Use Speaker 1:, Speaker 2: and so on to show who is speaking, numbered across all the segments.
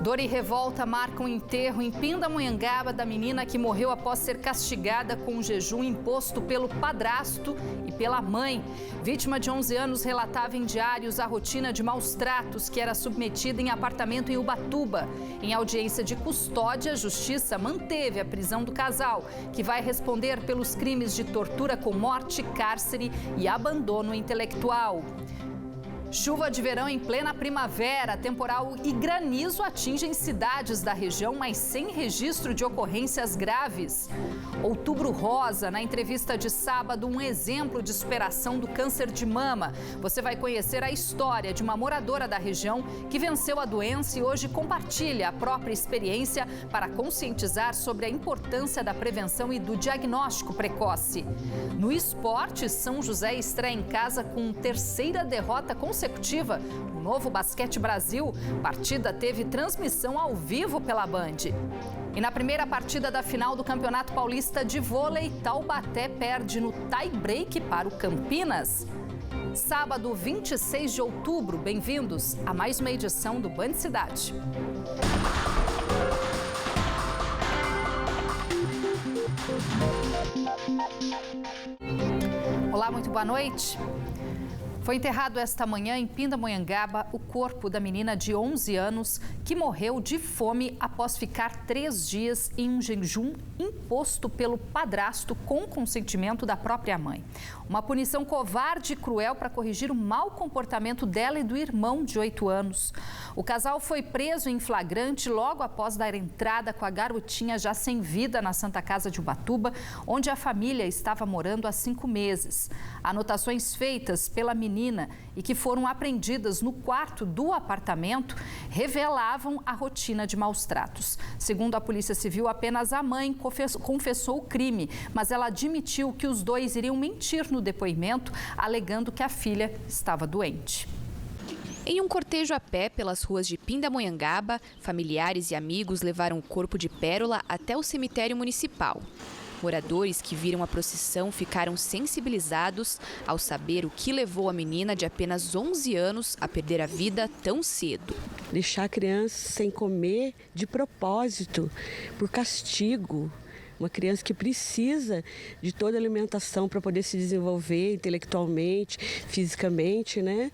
Speaker 1: Dor e revolta marcam o enterro em Pindamonhangaba da menina que morreu após ser castigada com um jejum imposto pelo padrasto e pela mãe. Vítima de 11 anos relatava em diários a rotina de maus tratos que era submetida em apartamento em Ubatuba. Em audiência de custódia, a justiça manteve a prisão do casal, que vai responder pelos crimes de tortura com morte, cárcere e abandono intelectual. Chuva de verão em plena primavera, temporal e granizo atingem cidades da região, mas sem registro de ocorrências graves. Outubro Rosa, na entrevista de sábado, um exemplo de superação do câncer de mama. Você vai conhecer a história de uma moradora da região que venceu a doença e hoje compartilha a própria experiência para conscientizar sobre a importância da prevenção e do diagnóstico precoce. No esporte, São José estreia em casa com terceira derrota consecutiva no Novo Basquete Brasil. A partida teve transmissão ao vivo pela Band. E na primeira partida da final do Campeonato Paulista de Vôlei, Taubaté perde no tie-break para o Campinas. Sábado, 26 de outubro, bem-vindos a mais uma edição do Band Cidade. Olá, muito boa noite. Foi enterrado esta manhã em Pindamonhangaba o corpo da menina de 11 anos que morreu de fome após ficar 3 dias em um jejum imposto pelo padrasto com consentimento da própria mãe. Uma punição covarde e cruel para corrigir o mau comportamento dela e do irmão de 8 anos. O casal foi preso em flagrante logo após dar entrada com a garotinha já sem vida na Santa Casa de Ubatuba, onde a família estava morando há 5 meses. Anotações feitas pela menina e que foram apreendidas no quarto do apartamento revelavam a rotina de maus tratos. Segundo a Polícia Civil, apenas a mãe confessou o crime, mas ela admitiu que os dois iriam mentir no depoimento, alegando que a filha estava doente.
Speaker 2: Em um cortejo a pé pelas ruas de Pindamonhangaba, familiares e amigos levaram o corpo de Pérola até o cemitério municipal. Moradores que viram a procissão ficaram sensibilizados ao saber o que levou a menina de apenas 11 anos a perder a vida tão cedo.
Speaker 3: Deixar a criança sem comer de propósito, por castigo. Uma criança que precisa de toda a alimentação para poder se desenvolver intelectualmente, fisicamente, né?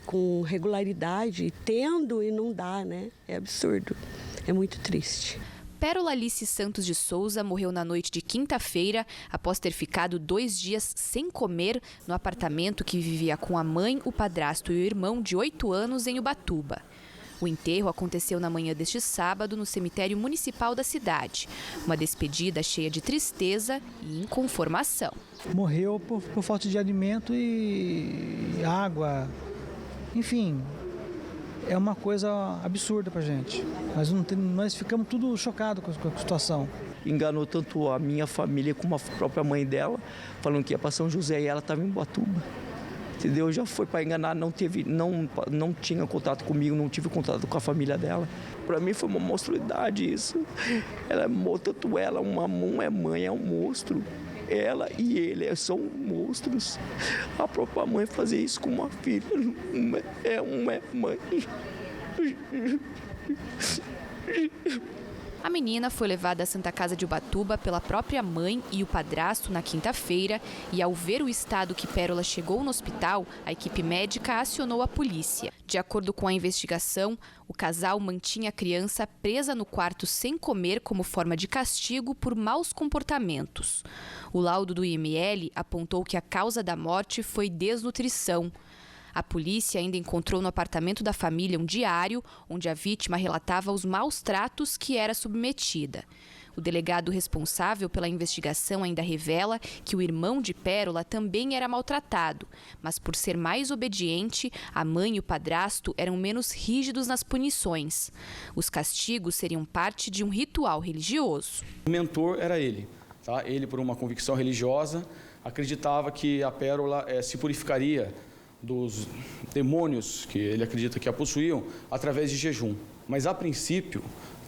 Speaker 3: Com regularidade, tendo e não dá, né? É absurdo, é muito triste.
Speaker 2: Pérola Alice Santos de Souza morreu na noite de quinta-feira após ter ficado 2 dias sem comer no apartamento que vivia com a mãe, o padrasto e o irmão de 8 anos em Ubatuba. O enterro aconteceu na manhã deste sábado no cemitério municipal da cidade. Uma despedida cheia de tristeza e inconformação.
Speaker 4: Morreu por falta de alimento e água, enfim, é uma coisa absurda pra gente. Nós ficamos tudo chocados com a situação.
Speaker 5: Enganou tanto a minha família como a própria mãe dela, falando que ia para São José e ela estava em Ubatuba. Entendeu? Já foi para enganar, não tinha contato comigo, não tive contato com a família dela. Para mim foi uma monstruosidade isso. Tanto ela, uma é mãe, é um monstro. Ela e ele são monstros. A própria mãe fazer isso com uma filha não é mãe.
Speaker 2: A menina foi levada à Santa Casa de Ubatuba pela própria mãe e o padrasto na quinta-feira e, ao ver o estado que Pérola chegou no hospital, a equipe médica acionou a polícia. De acordo com a investigação, o casal mantinha a criança presa no quarto sem comer como forma de castigo por maus comportamentos. O laudo do IML apontou que a causa da morte foi desnutrição. A polícia ainda encontrou no apartamento da família um diário onde a vítima relatava os maus tratos que era submetida. O delegado responsável pela investigação ainda revela que o irmão de Pérola também era maltratado, mas por ser mais obediente, a mãe e o padrasto eram menos rígidos nas punições. Os castigos seriam parte de um ritual religioso.
Speaker 6: O mentor era ele, tá? Ele, por uma convicção religiosa, acreditava que a Pérola se purificaria dos demônios que ele acredita que a possuíam através de jejum. Mas, a princípio,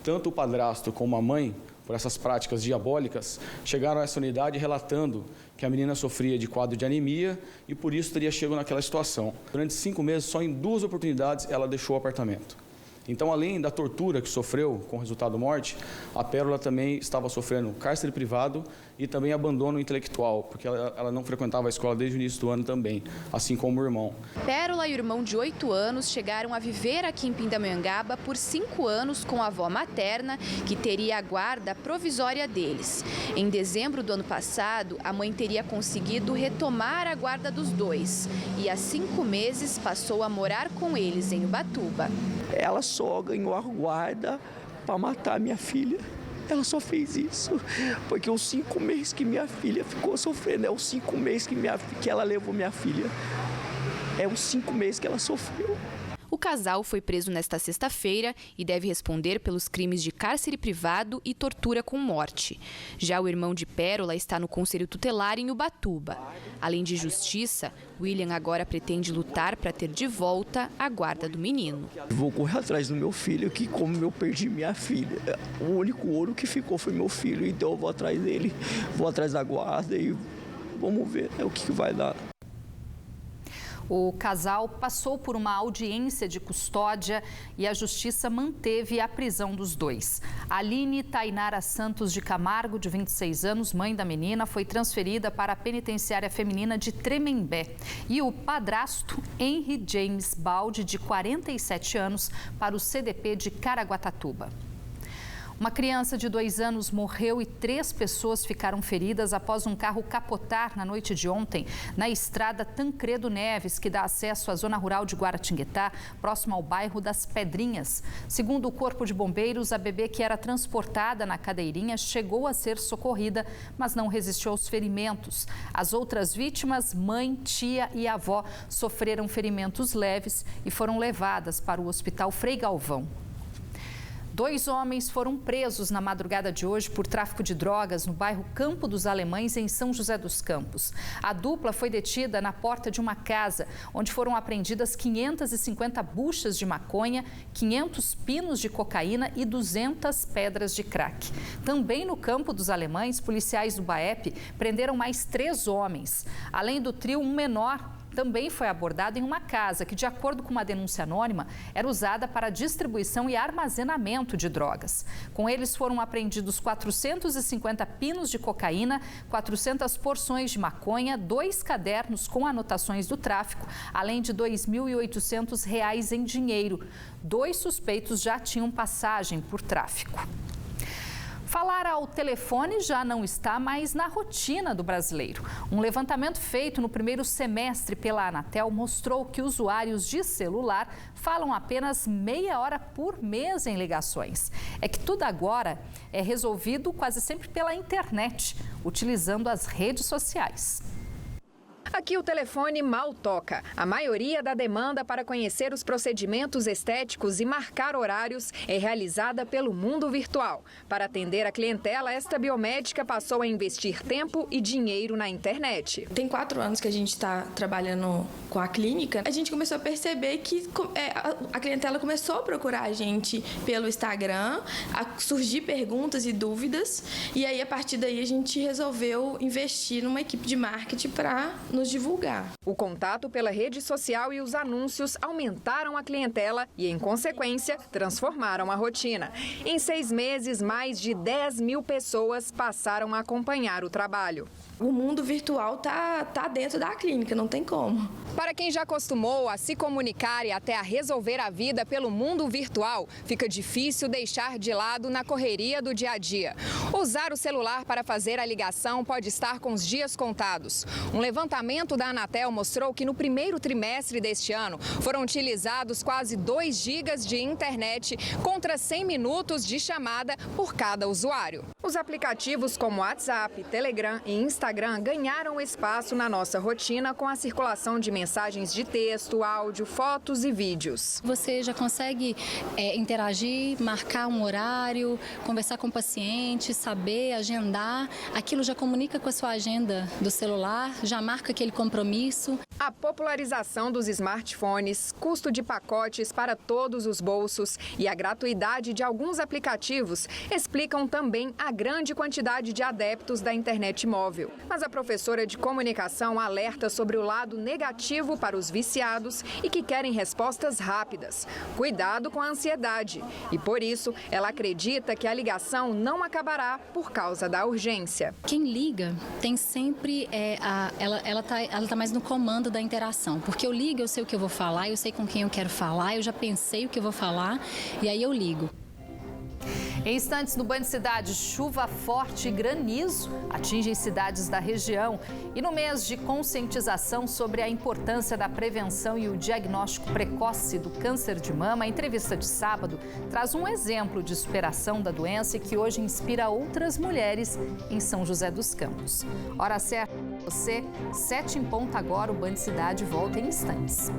Speaker 6: tanto o padrasto como a mãe, por essas práticas diabólicas, chegaram a essa unidade relatando que a menina sofria de quadro de anemia e por isso teria chegado naquela situação. Durante 5 meses, só em 2 oportunidades, ela deixou o apartamento. Então, além da tortura que sofreu com resultado morte, a Pérola também estava sofrendo cárcere privado e também abandono intelectual, porque ela não frequentava a escola desde o início do ano também, assim como o irmão.
Speaker 2: Pérola e o irmão de 8 anos chegaram a viver aqui em Pindamonhangaba por 5 anos com a avó materna, que teria a guarda provisória deles. Em dezembro do ano passado, a mãe teria conseguido retomar a guarda dos dois e há 5 meses passou a morar com eles em Ubatuba.
Speaker 5: Ela só ganhou a guarda para matar minha filha. Ela só fez isso porque os 5 meses que minha filha ficou sofrendo, é os 5 meses que ela levou minha filha. É os 5 meses que ela sofreu.
Speaker 2: O casal foi preso nesta sexta-feira e deve responder pelos crimes de cárcere privado e tortura com morte. Já o irmão de Pérola está no Conselho Tutelar em Ubatuba. Além de justiça, William agora pretende lutar para ter de volta a guarda do menino.
Speaker 5: Vou correr atrás do meu filho, que como eu perdi minha filha, o único ouro que ficou foi meu filho, então eu vou atrás dele, vou atrás da guarda e vamos ver o que vai dar.
Speaker 1: O casal passou por uma audiência de custódia e a justiça manteve a prisão dos dois. Aline Tainara Santos de Camargo, de 26 anos, mãe da menina, foi transferida para a penitenciária feminina de Tremembé. E o padrasto, Henry James Baldi, de 47 anos, para o CDP de Caraguatatuba. Uma criança de 2 anos morreu e 3 pessoas ficaram feridas após um carro capotar na noite de ontem na estrada Tancredo Neves, que dá acesso à zona rural de Guaratinguetá, próximo ao bairro das Pedrinhas. Segundo o Corpo de Bombeiros, a bebê que era transportada na cadeirinha chegou a ser socorrida, mas não resistiu aos ferimentos. As outras vítimas, mãe, tia e avó, sofreram ferimentos leves e foram levadas para o Hospital Frei Galvão. 2 homens foram presos na madrugada de hoje por tráfico de drogas no bairro Campo dos Alemães, em São José dos Campos. A dupla foi detida na porta de uma casa, onde foram apreendidas 550 buchas de maconha, 500 pinos de cocaína e 200 pedras de crack. Também no Campo dos Alemães, policiais do BAEP prenderam mais 3 homens. Além do trio, um menor também foi abordado em uma casa que, de acordo com uma denúncia anônima, era usada para distribuição e armazenamento de drogas. Com eles foram apreendidos 450 pinos de cocaína, 400 porções de maconha, 2 cadernos com anotações do tráfico, além de R$ 2.800 em dinheiro. 2 suspeitos já tinham passagem por tráfico. Falar ao telefone já não está mais na rotina do brasileiro. Um levantamento feito no primeiro semestre pela Anatel mostrou que usuários de celular falam apenas meia hora por mês em ligações. É que tudo agora é resolvido quase sempre pela internet, utilizando as redes sociais.
Speaker 7: Aqui o telefone mal toca. A maioria da demanda para conhecer os procedimentos estéticos e marcar horários é realizada pelo mundo virtual. Para atender a clientela, esta biomédica passou a investir tempo e dinheiro na internet.
Speaker 8: Tem 4 anos que a gente está trabalhando com a clínica. A gente começou a perceber que a clientela começou a procurar a gente pelo Instagram, a surgir perguntas e dúvidas. E aí, a partir daí, a gente resolveu investir numa equipe de marketing para nos divulgar.
Speaker 7: O contato pela rede social e os anúncios aumentaram a clientela e, em consequência, transformaram a rotina. Em 6 meses, mais de 10 mil pessoas passaram a acompanhar o trabalho.
Speaker 8: O mundo virtual tá dentro da clínica, não tem como.
Speaker 7: Para quem já acostumou a se comunicar e até a resolver a vida pelo mundo virtual, fica difícil deixar de lado na correria do dia a dia. Usar o celular para fazer a ligação pode estar com os dias contados. Um levantamento da Anatel mostrou que no primeiro trimestre deste ano foram utilizados quase 2 gigas de internet contra 100 minutos de chamada por cada usuário. Os aplicativos como WhatsApp, Telegram e Instagram ganharam espaço na nossa rotina com a circulação de mensagens de texto, áudio, fotos e vídeos.
Speaker 9: Você já consegue interagir, marcar um horário, conversar com o paciente, saber, agendar. Aquilo já comunica com a sua agenda do celular, já marca aquele compromisso.
Speaker 7: A popularização dos smartphones, custo de pacotes para todos os bolsos e a gratuidade de alguns aplicativos explicam também a grande quantidade de adeptos da internet móvel. Mas a professora de comunicação alerta sobre o lado negativo para os viciados e que querem respostas rápidas. Cuidado com a ansiedade. E por isso, ela acredita que a ligação não acabará por causa da urgência.
Speaker 9: Quem liga tem sempre, ela tá mais no comando da interação. Porque eu ligo, eu sei o que eu vou falar, eu sei com quem eu quero falar, eu já pensei o que eu vou falar e aí eu ligo.
Speaker 1: Em instantes, no Band Cidade, chuva forte e granizo atingem cidades da região. E no mês de conscientização sobre a importância da prevenção e o diagnóstico precoce do câncer de mama, a entrevista de sábado traz um exemplo de superação da doença e que hoje inspira outras mulheres em São José dos Campos. Hora certa, você, 7 em ponto agora, o Band Cidade volta em instantes.